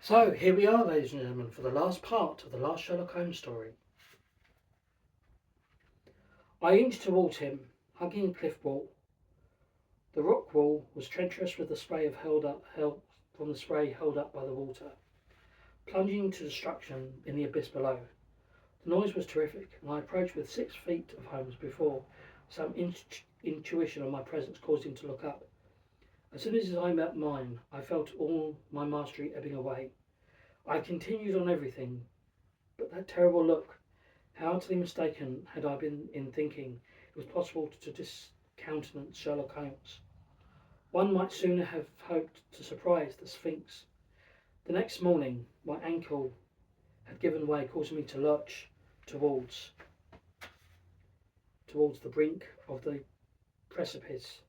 So here we are, ladies and gentlemen, for the last part of the last Sherlock Holmes story. I inched towards him, hugging the cliff wall. The rock wall was treacherous with the spray from the spray held up by the water, plunging to destruction in the abyss below. The noise was terrific, and I approached with 6 feet of Holmes before some intuition of my presence caused him to look up. As soon as his eye met mine, I felt all my mastery ebbing away. I continued on everything, but that terrible look. How utterly mistaken had I been in thinking it was possible to discountenance Sherlock Holmes. One might sooner have hoped to surprise the Sphinx. The next morning my ankle had given way, causing me to lurch towards the brink of the precipice.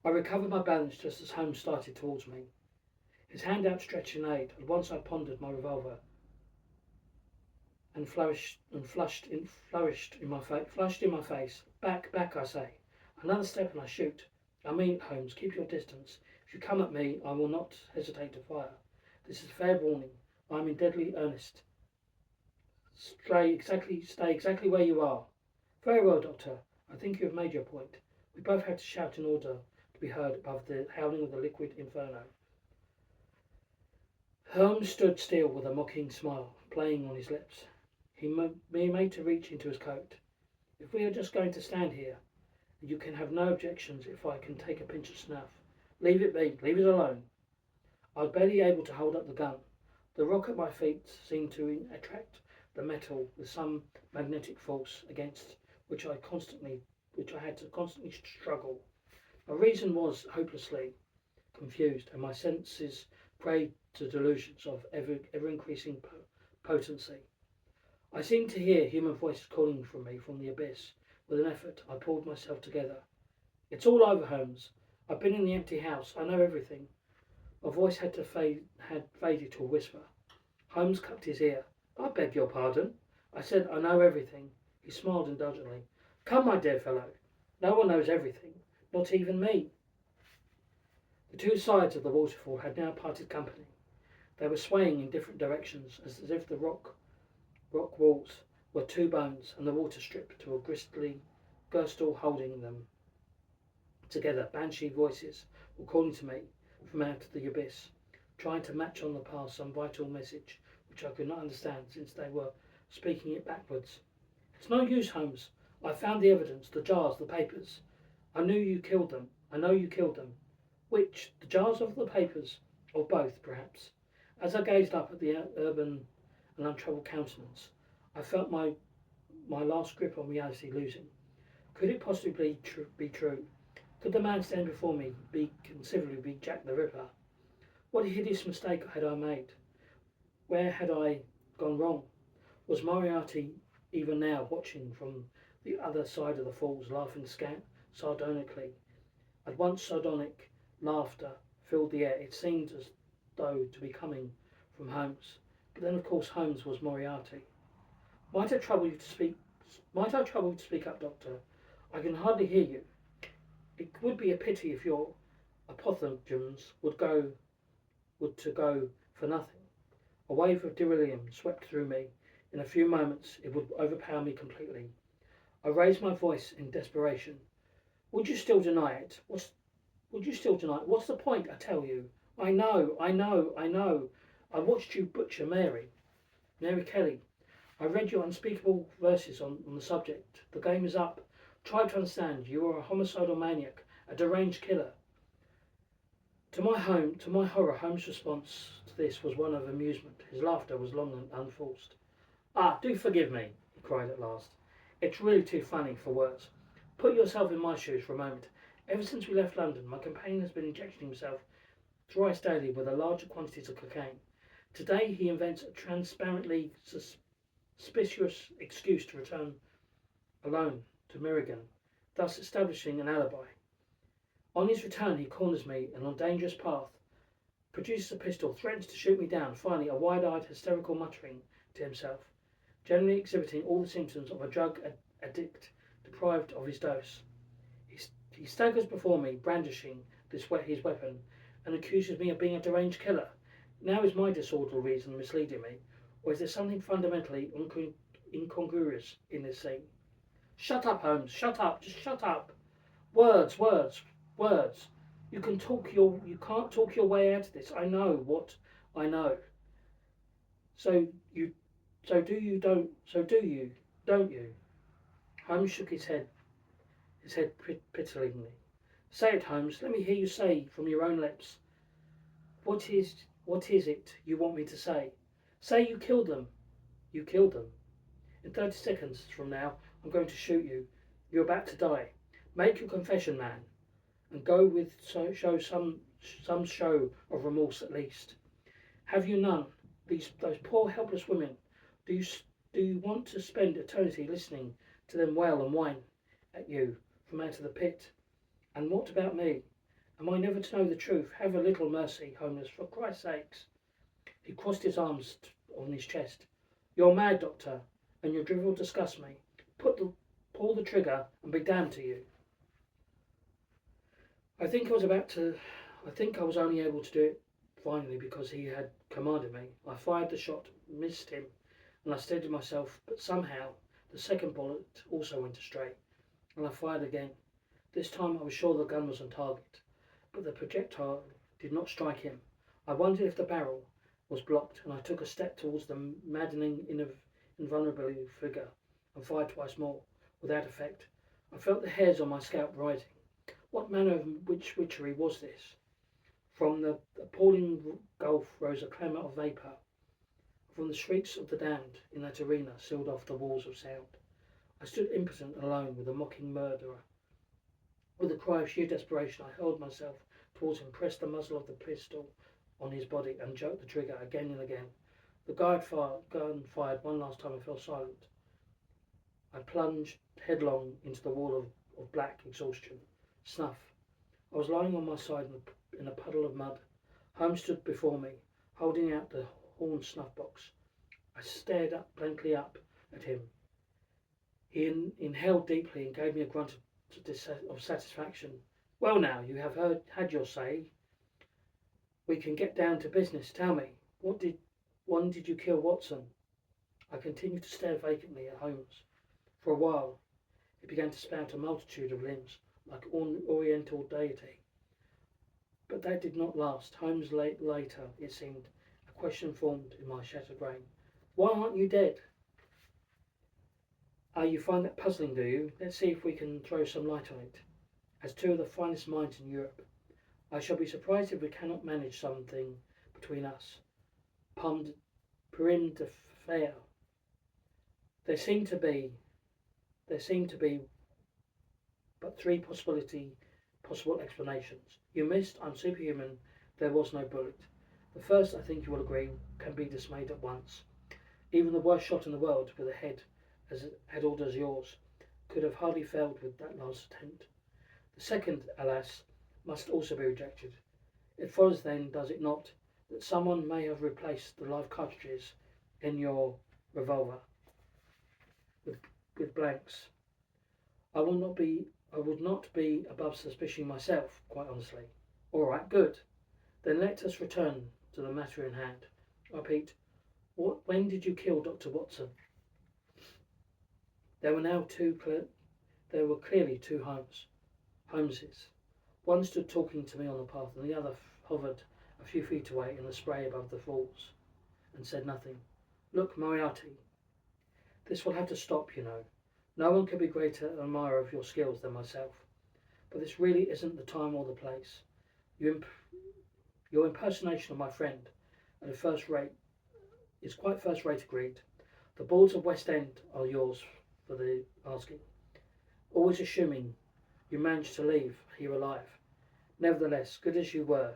I recovered my balance just as Holmes started towards me, his hand outstretched in aid. At once I pondered my revolver and flushed in my face. Back, I say. Another step and I shoot. I mean, Holmes, keep your distance. If you come at me, I will not hesitate to fire. This is a fair warning. I am in deadly earnest. Stay exactly where you are. Very well, Doctor. I think you have made your point. We both had to shout in order to be heard above the howling of the liquid inferno. Holmes stood still with a mocking smile playing on his lips. He made to reach into his coat. If we are just going to stand here, you can have no objections if I can take a pinch of snuff. Leave it be. Leave it alone. I was barely able to hold up the gun. The rock at my feet seemed to attract the metal with some magnetic force against which I had to constantly struggle. My reason was hopelessly confused, and my senses prey to delusions of ever increasing potency. I seemed to hear human voices calling from me from the abyss. With an effort, I pulled myself together. It's all over, Holmes. I've been in the empty house. I know everything. My voice had faded to a whisper. Holmes cupped his ear. I beg your pardon. I said I know everything. He smiled indulgently. Come, my dear fellow. No one knows everything. Not even me. The two sides of the waterfall had now parted company. They were swaying in different directions, as if the rock walls were two bones and the water stripped to a girdle holding them together. Banshee voices were calling to me from out of the abyss, trying to match on the path some vital message which I could not understand since they were speaking it backwards. It's no use, Holmes. I found the evidence, the jars, the papers. I know you killed them. Which? The jars of the papers? Or both, perhaps? As I gazed up at the urban and untroubled countenance, I felt my last grip on reality losing. Could it possibly be true? Could the man standing before me conceivably be Jack the Ripper? What hideous mistake had I made? Where had I gone wrong? Was Moriarty even now watching from the other side of the falls, laughing sardonically? At once sardonic laughter filled the air. It seemed as though to be coming from Holmes. But then, of course, Holmes was Moriarty. Might I trouble you to speak up, Doctor? I can hardly hear you. It would be a pity if your apothegms would go for nothing. A wave of delirium swept through me. In a few moments it would overpower me completely. I raised my voice in desperation. Would you still deny it? What's the point, I tell you? I know. I watched you butcher Mary Kelly. I read your unspeakable verses on the subject. The game is up. Try to understand. You are a homicidal maniac, a deranged killer. To my horror, Holmes' response to this was one of amusement. His laughter was long and unforced. Ah, do forgive me, he cried at last. It's really too funny for words. Put yourself in my shoes for a moment. Ever since we left London, my companion has been injecting himself thrice daily with larger quantities of cocaine. Today he invents a transparently suspicious excuse to return alone to Mirrigan, thus establishing an alibi. On his return he corners me and on a dangerous path, produces a pistol, threatens to shoot me down. Finally, a wide-eyed, hysterical muttering to himself, generally exhibiting all the symptoms of a drug addict deprived of his dose. He staggers before me, brandishing his weapon, and accuses me of being a deranged killer. Now is my disorderly reason misleading me, or is there something fundamentally incongruous in this scene? Shut up, Holmes. Shut up. Just shut up. Words, words, words. You can't talk your way out of this. I know what I know. So you so do you, don't you? Holmes shook his head pityingly. Say it, Holmes. Let me hear you say from your own lips. What is it you want me to say? Say you killed them. You killed them. In 30 seconds from now, I'm going to shoot you. You're about to die. Make your confession, man, and go with show some show of remorse at least. Have you none? Those poor helpless women. Do you do you want to spend eternity listening to them wail and whine at you from out of the pit? And what about me? Am I never to know the truth? Have a little mercy, Holmes, for Christ's sakes. He crossed his arms on his chest. You're mad, Doctor, and your drivel disgusts me. Pull the trigger and be damned to you. I think I was only able to do it finally because he had commanded me. I fired the shot, missed him, and I steadied myself, but somehow the second bullet also went astray, and I fired again. This time I was sure the gun was on target, but the projectile did not strike him. I wondered if the barrel was blocked, and I took a step towards the maddening, invulnerable figure and fired twice more, without effect. I felt the hairs on my scalp rising. What manner of witchery was this? From the appalling gulf rose a clamour of vapour. From the shrieks of the damned in that arena sealed off the walls of sound. I stood impotent and alone with the mocking murderer. With a cry of sheer desperation, I hurled myself towards him, pressed the muzzle of the pistol on his body, and jerked the trigger again and again. The gun fired one last time and fell silent. I plunged headlong into the wall of black exhaustion. Snuff. I was lying on my side in a puddle of mud. Holmes stood before me, holding out the horn snuff box. I stared blankly up at him. He inhaled deeply and gave me a grunt of satisfaction. Well, now you have had your say. We can get down to business. Tell me, when did you kill Watson? I continued to stare vacantly at Holmes. For a while, he began to spout a multitude of limbs, like oriental deity. But that did not last. Holmes later, it seemed, a question formed in my shattered brain. Why aren't you dead? You find that puzzling, do you? Let's see if we can throw some light on it. As two of the finest minds in Europe, I shall be surprised if we cannot manage something between us. Prim de fer. There seem to be but three possible explanations. You missed, I'm superhuman, there was no bullet. The first, I think you will agree, can be dismayed at once. Even the worst shot in the world, with a head as old as yours, could have hardly failed with that last attempt. The second, alas, must also be rejected. It follows then, does it not, that someone may have replaced the live cartridges in your revolver with blanks. I would not be above suspicion myself, quite honestly. All right, good. Then let us return to the matter in hand. I repeat, when did you kill Dr. Watson? There were clearly two Holmeses. One stood talking to me on the path, and the other hovered a few feet away in the spray above the falls, and said nothing. Look, Moriarty, this will have to stop, you know. No one can be greater admirer of your skills than myself, but this really isn't the time or the place. Your impersonation of my friend is quite first rate agreed. The boards of West End are yours for the asking. Always assuming you managed to leave here alive. Nevertheless, good as you were,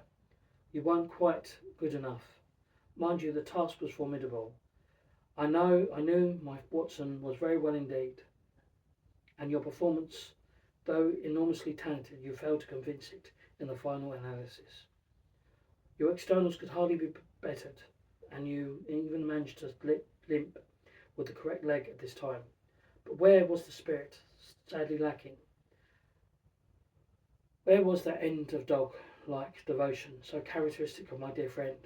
you weren't quite good enough. Mind you, the task was formidable. I knew my Watson was very well indeed, and your performance, though enormously talented, you failed to convince it in the final analysis. Your externals could hardly be bettered, and you even managed to limp with the correct leg at this time. But where was the spirit, sadly lacking? Where was that end of dog-like devotion, so characteristic of my dear friend?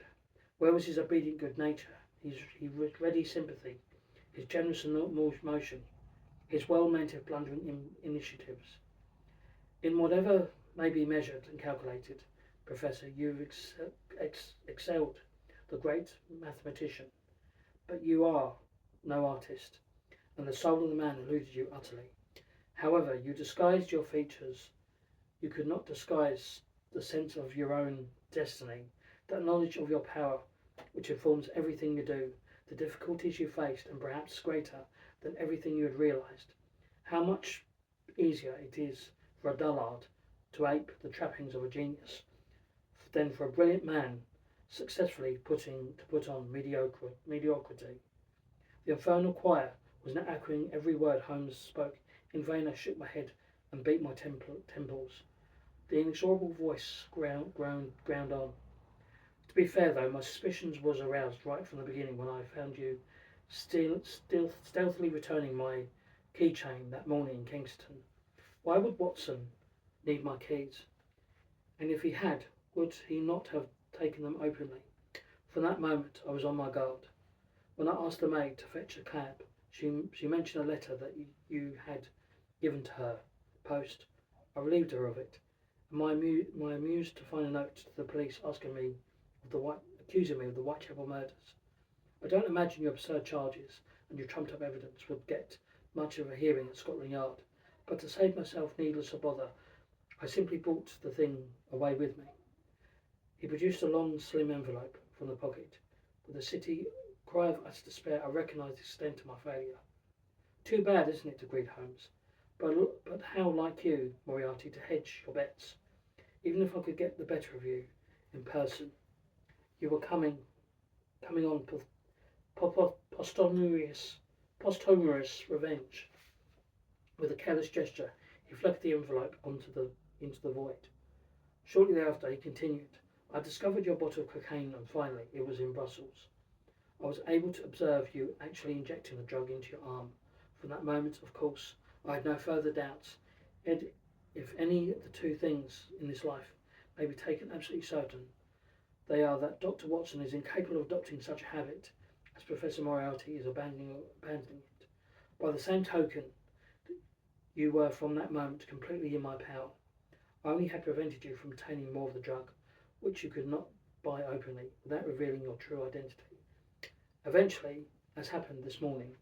Where was his obedient good nature, his ready sympathy, his generous emotion, his well-meant blundering initiatives? In whatever may be measured and calculated, Professor, you've excelled the great mathematician, but you are no artist, and the soul of the man eluded you utterly. However, you disguised your features. You could not disguise the sense of your own destiny, that knowledge of your power which informs everything you do, the difficulties you faced, and perhaps greater than everything you had realized. How much easier it is for a dullard to ape the trappings of a genius than for a brilliant man successfully put on mediocrity. The infernal choir was now echoing every word Holmes spoke. In vain I shook my head and beat my temples. The inexorable voice ground on. To be fair, though, my suspicions was aroused right from the beginning when I found you stealthily returning my keychain that morning in Kingston. Why would Watson need my keys? And if he had, would he not have taken them openly? From that moment I was on my guard. When I asked the maid to fetch a cab, she mentioned a letter that you had given to her post. I relieved her of it, and my amused to find a note to the police accusing me of the Whitechapel murders. I don't imagine your absurd charges and your trumped up evidence would get much of a hearing at Scotland Yard, but to save myself needless bother, I simply brought the thing away with me. He produced a long, slim envelope from the pocket. With a city cry of utter despair, I recognised the extent of my failure. Too bad, isn't it, agreed Holmes. But how like you, Moriarty, to hedge your bets. Even if I could get the better of you in person, you were coming on posthumous revenge. With a careless gesture, he flicked the envelope into the void. Shortly thereafter, he continued, I discovered your bottle of cocaine, and finally, it was in Brussels. I was able to observe you actually injecting the drug into your arm. From that moment, of course, I had no further doubts. If any of the two things in this life may be taken absolutely certain, they are that Dr. Watson is incapable of adopting such a habit as Professor Moriarty is abandoning it. By the same token, you were from that moment completely in my power. I only had prevented you from obtaining more of the drug, which you could not buy openly without revealing your true identity. Eventually, as happened this morning,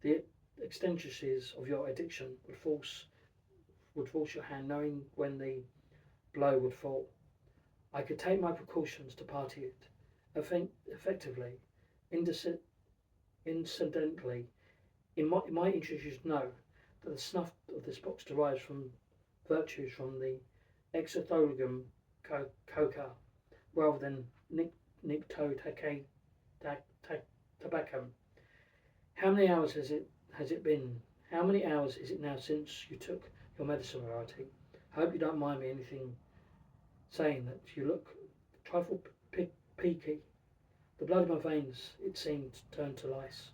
the exigencies of your addiction would force your hand, knowing when the blow would fall. I could take my precautions to party it. Effectively, incidentally, in my interest, you should know that the snuff of this box derives from virtues from the exortholium coca rather than nicotobacum. How many hours has it been? How many hours is it now since you took your medicine, Moriarty? I hope you don't mind me anything saying that you look a trifle peaky. The blood in my veins, it seemed, turned to ice.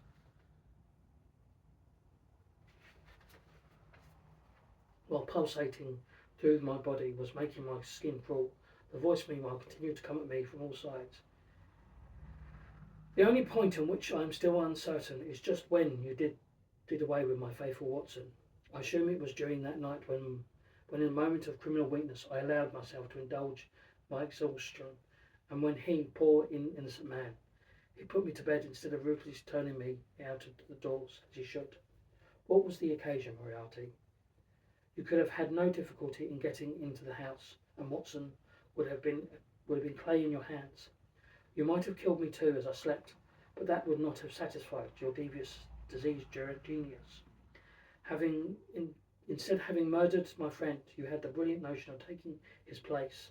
While pulsating through my body was making my skin crawl, the voice meanwhile continued to come at me from all sides. The only point on which I am still uncertain is just when you did away with my faithful Watson. I assume it was during that night when in a moment of criminal weakness I allowed myself to indulge my exhaustion, and when he, poor innocent man, he put me to bed instead of ruthlessly turning me out of the doors as he should. What was the occasion, Moriarty? You could have had no difficulty in getting into the house, and Watson would have been clay in your hands. You might have killed me too as I slept, but that would not have satisfied your devious, diseased genius. Instead of having murdered my friend, you had the brilliant notion of taking his place.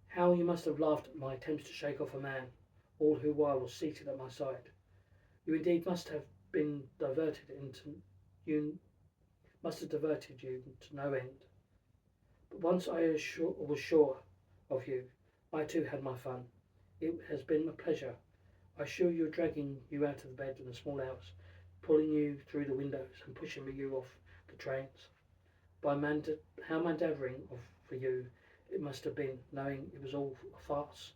How you must have laughed at my attempts to shake off a man, all who while was seated at my side. You indeed must have diverted you to no end. But once I was sure of you, I too had my fun. It has been a pleasure. I assure you, dragging you out of the bed in the small hours, pulling you through the windows and pushing you off the trains. How mandavering for you it must have been, knowing it was all a farce.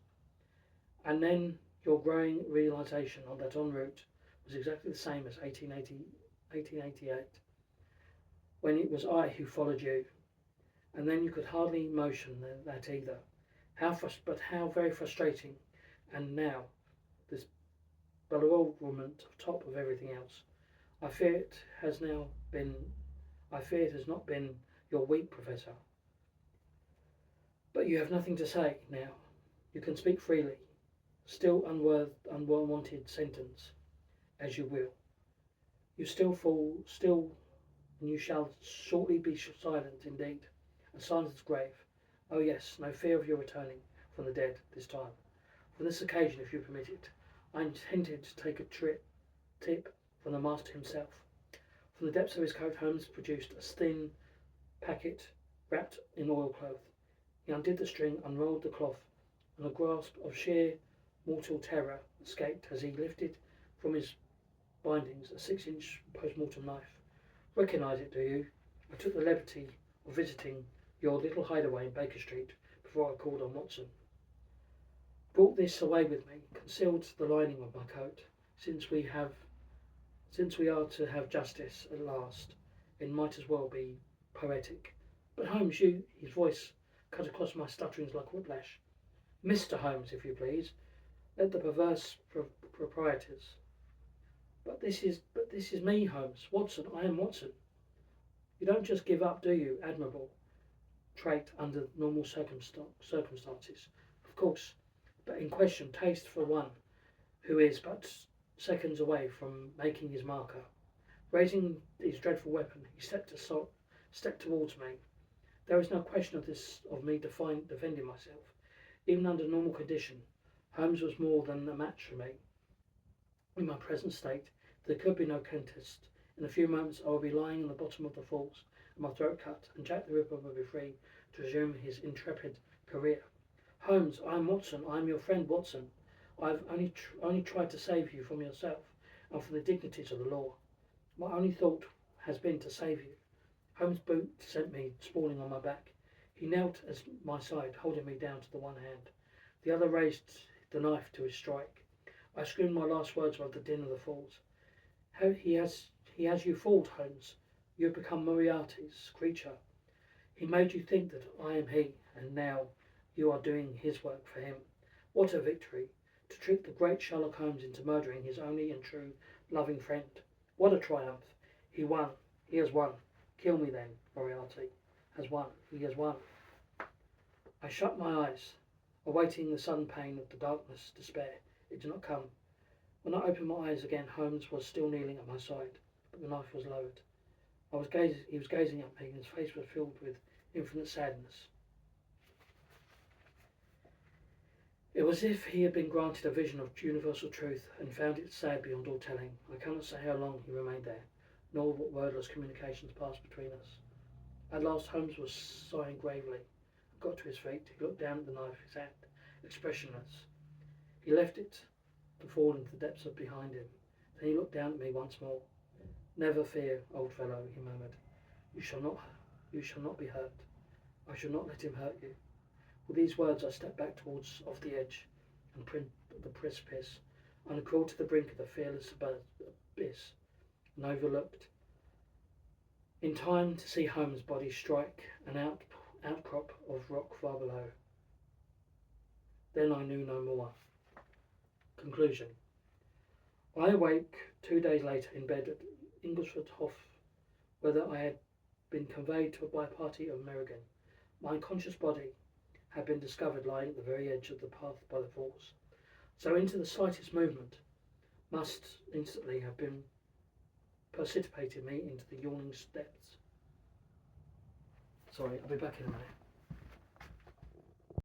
And then your growing realization on that en route was exactly the same as 1888, when it was I who followed you, and then you could hardly motion that either. But how very frustrating! And now this bewilderment on top of everything else. I fear it has now been. I fear it has not been your weak, Professor. But you have nothing to say now. You can speak freely. Still unwanted sentence, as you will. You still fall, still, and you shall shortly be silent indeed, and silent as grave. Oh yes, no fear of your returning from the dead this time. For this occasion, if you permit it, I intended to take a tip from the master himself. From the depths of his coat, Holmes produced a thin packet wrapped in oilcloth. He undid the string, unrolled the cloth, and a grasp of sheer mortal terror escaped as he lifted from his bindings a 6-inch post-mortem knife. Recognise it, do you? I took the liberty of visiting your little hideaway in Baker Street before I called on Watson. Brought this away with me, concealed the lining of my coat, since we are to have justice at last. It might as well be poetic. But Holmes, his voice cut across my stutterings like whiplash. Mr. Holmes, if you please, let the perverse proprietors. But this is me, Holmes. Watson, I am Watson. You don't just give up, do you? Admirable trait under normal circumstances. Of course, but in question, taste for one who is but seconds away from making his marker. Raising his dreadful weapon, he stepped towards me. There is no question of me defending myself. Even under normal condition, Holmes was more than a match for me. In my present state, there could be no contest. In a few moments, I will be lying in the bottom of the falls, and my throat cut, and Jack the Ripper will be free to resume his intrepid career. Holmes, I am Watson. I am your friend Watson. I have only tried to save you from yourself and from the dignities of the law. My only thought has been to save you. Holmes' boot sent me sprawling on my back. He knelt at my side, holding me down to the one hand. The other raised the knife to his strike. I screamed my last words above the din of the falls. He has you fooled, Holmes. You have become Moriarty's creature. He made you think that I am he, and now you are doing his work for him. What a victory! To trick the great Sherlock Holmes into murdering his only and true loving friend. What a triumph! He won. He has won. Kill me then, Moriarty. Has won. He has won. I shut my eyes, awaiting the sudden pain of the darkness, despair. It did not come. When I opened my eyes again, Holmes was still kneeling at my side, but the knife was lowered. He was gazing at me, and his face was filled with infinite sadness. It was as if he had been granted a vision of universal truth and found it sad beyond all telling. I cannot say how long he remained there, nor what wordless communications passed between us. At last Holmes was sighing gravely. Got to his feet. He looked down at the knife, his hand expressionless. He left it to fall into the depths of behind him. Then he looked down at me once more. Never fear, old fellow, he murmured. You shall not be hurt. I shall not let him hurt you. With these words I stepped back off the edge and the precipice, and crawled to the brink of the fearless abyss, and overlooked, in time to see Holmes' body strike an outcrop of rock far below. Then I knew no more. Conclusion. I awake 2 days later in bed at Inglesford Hof, whither I had been conveyed by a party of American. My unconscious body had been discovered lying at the very edge of the path by the falls. So into the slightest movement must instantly have been precipitated me into the yawning depths. Sorry, I'll be back in a minute.